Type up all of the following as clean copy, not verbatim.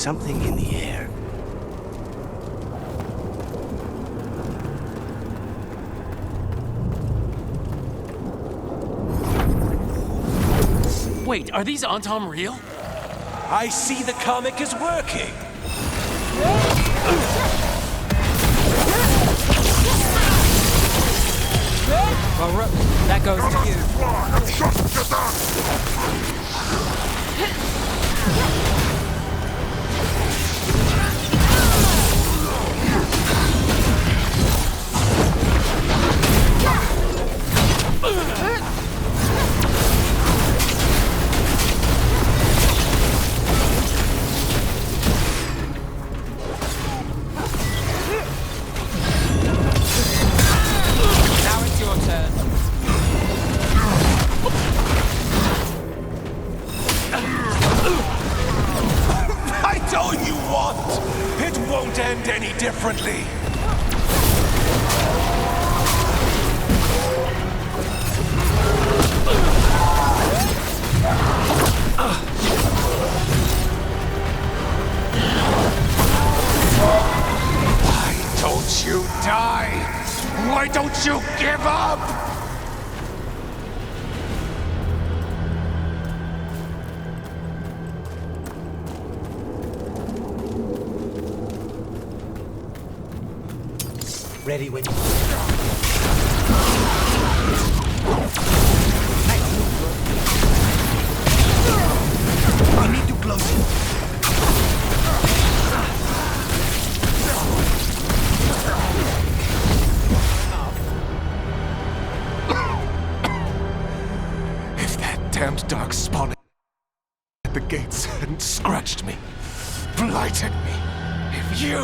something in the air. Wait, are these Antom real? I see the comic is working. Well, Rook, that goes to you. Now it's your turn. Fight all you want. It won't end any differently. Why don't you die? Why don't you give up? Ready when you... I need to close it. If that damned dark spawn at the gates hadn't scratched me, blighted me, if you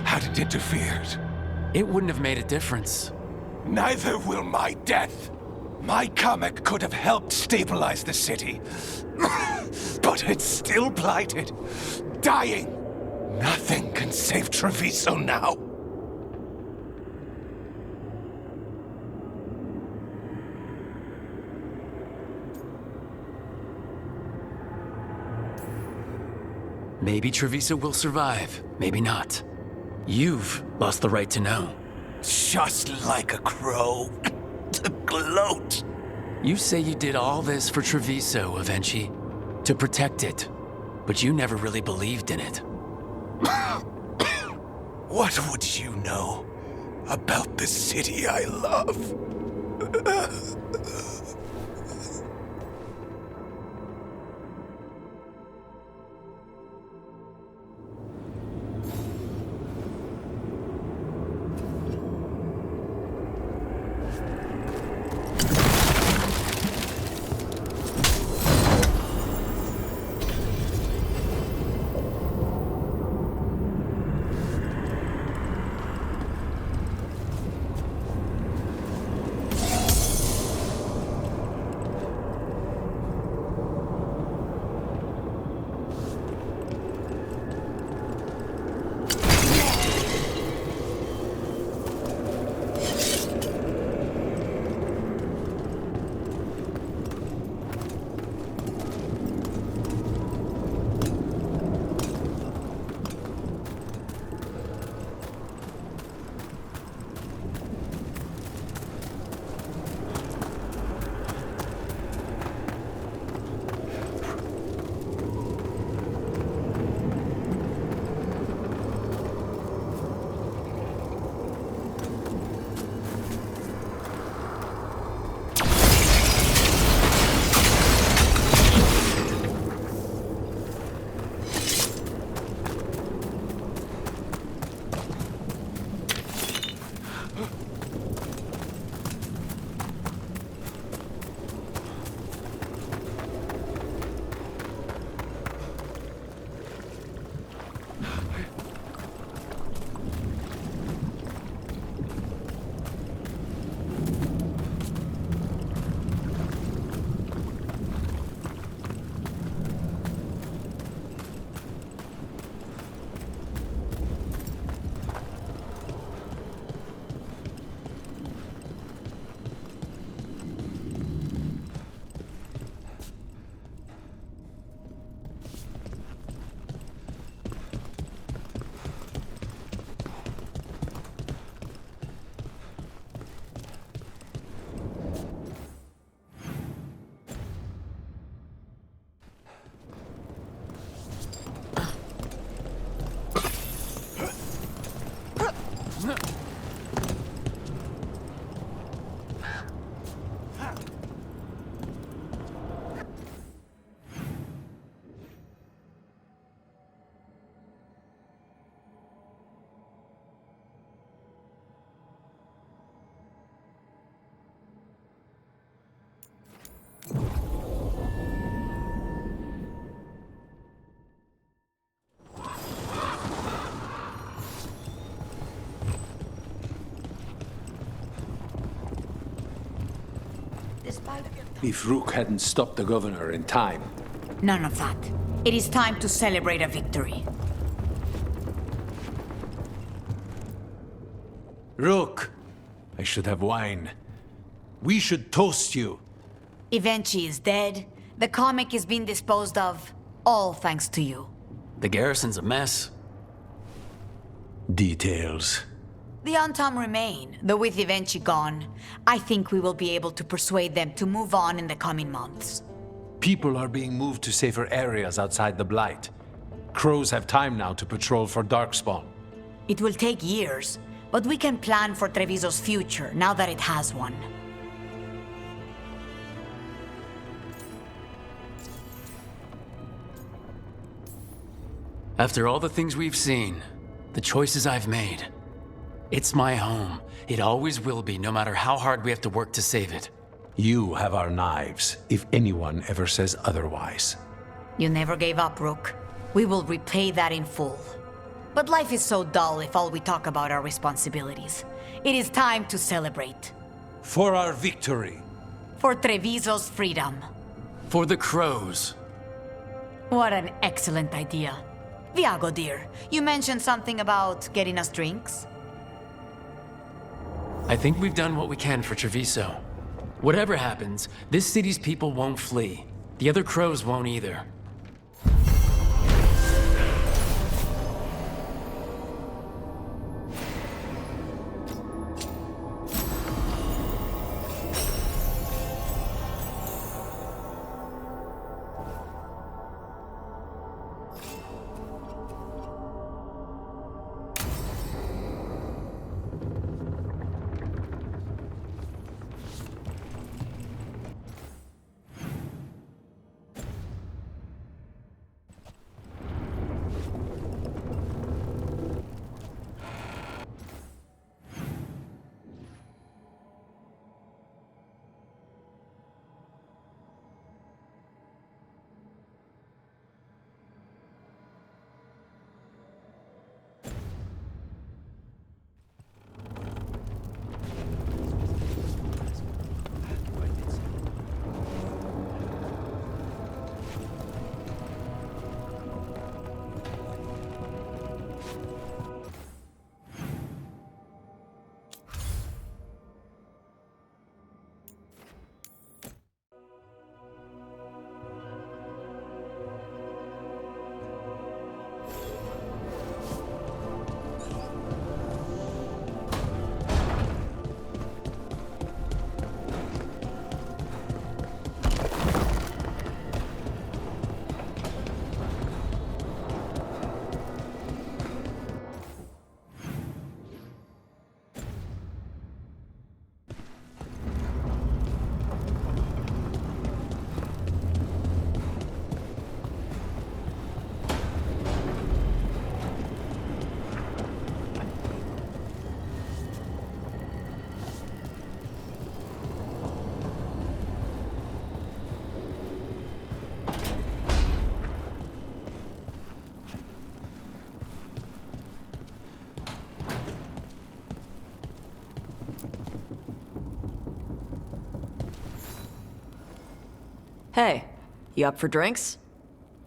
hadn't interfered, It wouldn't have made a difference. neither will my death. My comic could have helped stabilize the city, but it's still blighted, dying. Nothing can save Treviso now. Maybe Treviso will survive, maybe not. You've lost the right to know. Just like a crow. To gloat. You say you did all this for Treviso, Avenchi, to protect it, but you never really believed in it. What would you know about the city I love? Despite... If Rook hadn't stopped the governor in time. None of that. It is time to celebrate a victory. Rook! I should have wine. We should toast you. Evenchi is dead. The comic is being disposed of. All thanks to you. The garrison's a mess. Details. The Untom remain, though with Evenchi gone, I think we will be able to persuade them to move on in the coming months. People are being moved to safer areas outside the Blight. Crows have time now to patrol for Darkspawn. It will take years, but we can plan for Treviso's future now that it has one. After all the things we've seen, the choices I've made, it's my home. It always will be, no matter how hard we have to work to save it. You have our knives, if anyone ever says otherwise. You never gave up, Rook. We will repay that in full. But life is so dull if all we talk about are responsibilities. It is time to celebrate. For our victory. For Treviso's freedom. For the crows. What an excellent idea. Viago, dear, you mentioned something about getting us drinks? I think we've done what we can for Treviso. Whatever happens, this city's people won't flee. The other crows won't either. Hey, you up for drinks?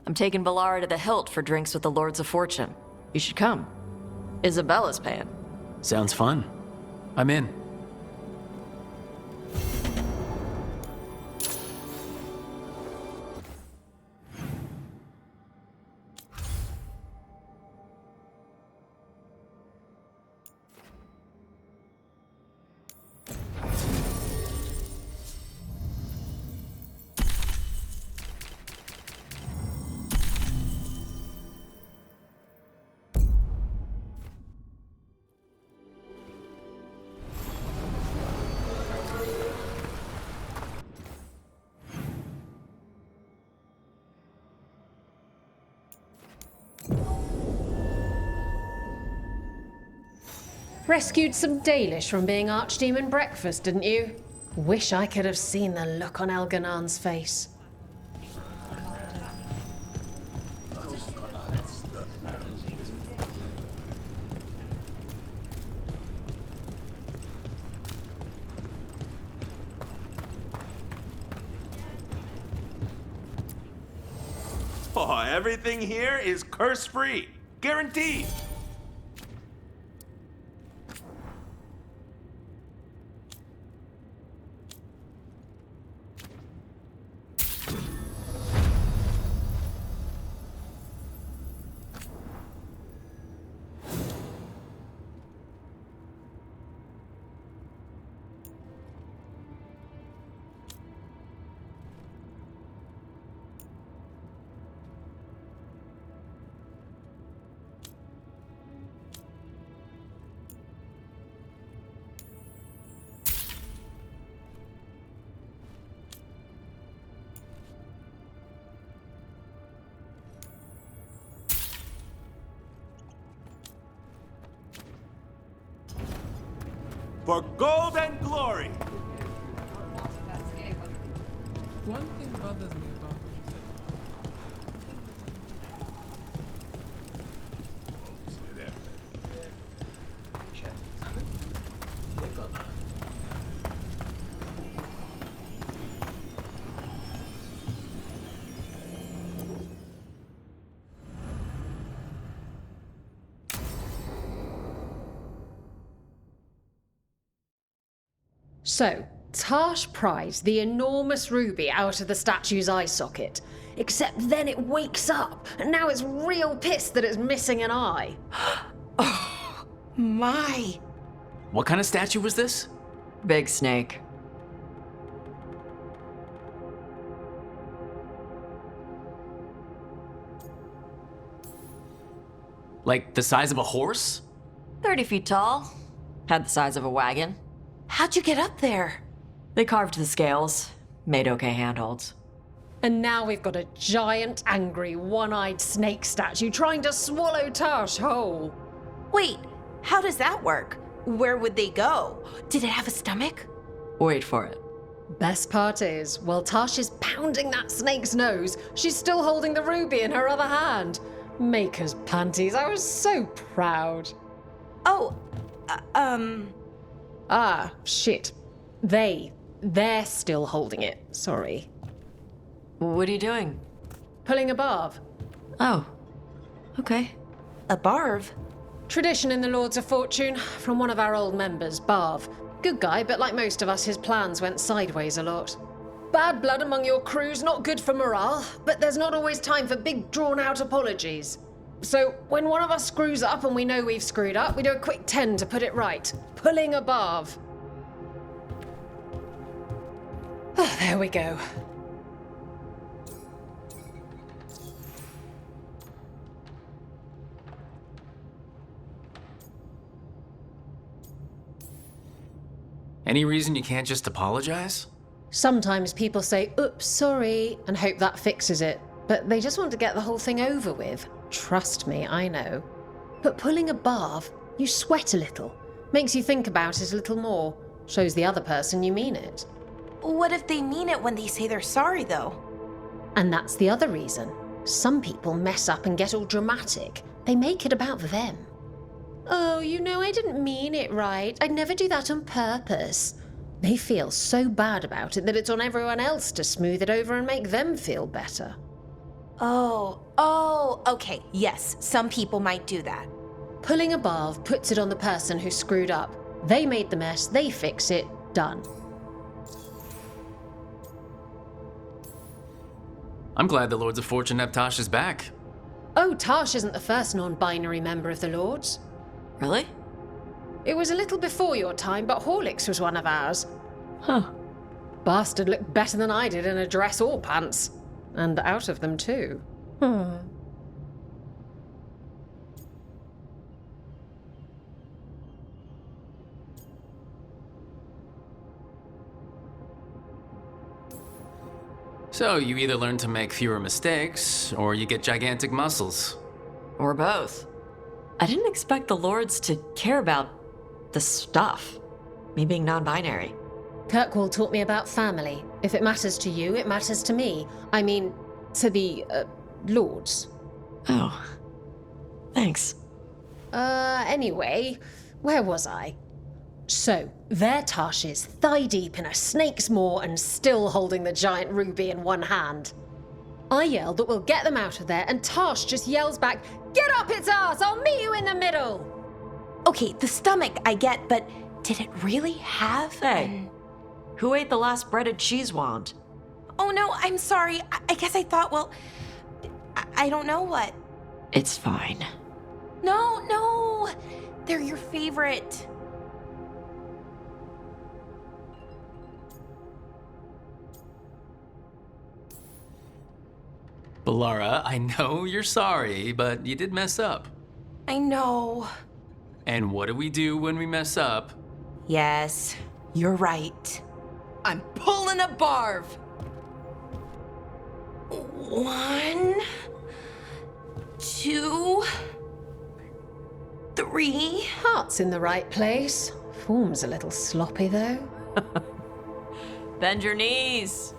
I'm taking Valara to the Hilt for drinks with the Lords of Fortune. You should come. Isabella's paying. Sounds fun. I'm in. Rescued some Dalish from being Archdemon breakfast, didn't you? Wish I could have seen the look on Elganan's face. Oh, everything here is curse-free. Guaranteed. For gold and glory! One thing bothers me about So, Tarsh pries the enormous ruby out of the statue's eye socket. Except then it wakes up, and now it's real pissed that it's missing an eye. Oh, my. What kind of statue was this? Big snake. Like the size of a horse? 30 feet tall. Had the size of a wagon. How'd you get up there? They carved the scales. Made okay handholds. And now we've got a giant, angry, one-eyed snake statue trying to swallow Tarsh whole. Wait, how does that work? Where would they go? Did it have a stomach? Wait for it. Best part is, while Tarsh is pounding that snake's nose, she's still holding the ruby in her other hand. Maker's panties, I was so proud. Oh, Ah, shit. They're still holding it, sorry. What are you doing? Pulling a barb. Oh. Okay. a barb? Tradition in the Lords of Fortune, from one of our old members, Barv. Good guy, but like most of us, his plans went sideways a lot. Bad blood among your crew's not good for morale, but there's not always time for big, drawn-out apologies. So, when one of us screws up and we know we've screwed up, we do a quick 10 to put it right. Pulling a Barv. Oh, there we go. Any reason you can't just apologize? Sometimes people say, oops, sorry, and hope that fixes it. But they just want to get the whole thing over with. Trust me, I know. But pulling a Barv, you sweat a little. Makes you think about it a little more. Shows the other person you mean it. What if they mean it when they say they're sorry, though? And that's the other reason. Some people mess up and get all dramatic. They make it about them. Oh, you know, I didn't mean it right. I'd never do that on purpose. They feel so bad about it that it's on everyone else to smooth it over and make them feel better. Oh, okay, yes, some people might do that. Pulling a Barv puts it on the person who screwed up. They made the mess, they fix it, done. I'm glad the Lords of Fortune have Tasha's back. Oh, Tash isn't the first non-binary member of the Lords. Really? It was a little before your time, but Horlicks was one of ours. Huh. Bastard looked better than I did in a dress or pants. And out of them, too. So you either learn to make fewer mistakes, or you get gigantic muscles. Or both. I didn't expect the Lords to care about the stuff. Me being non-binary. Kirkwall taught me about family. If it matters to you, it matters to me. I mean, to the, Lords. Oh. Thanks. Anyway, where was I? So, there Tash is, thigh-deep in a snake's maw and still holding the giant ruby in one hand. I yell that we'll get them out of there, and Tosh just yells back, "Get up its ass! I'll meet you in the middle!" Okay, the stomach I get, but did it really have Hey, who ate the last breaded cheese wand? Oh no, I'm sorry. I guess I thought, well, I don't know what. It's fine. No, they're your favorite. Balara, I know you're sorry, but you did mess up. I know. And what do we do when we mess up? Yes, you're right. I'm pulling a barv. 1, 2, 3. Heart's in the right place. Form's a little sloppy, though. Bend your knees.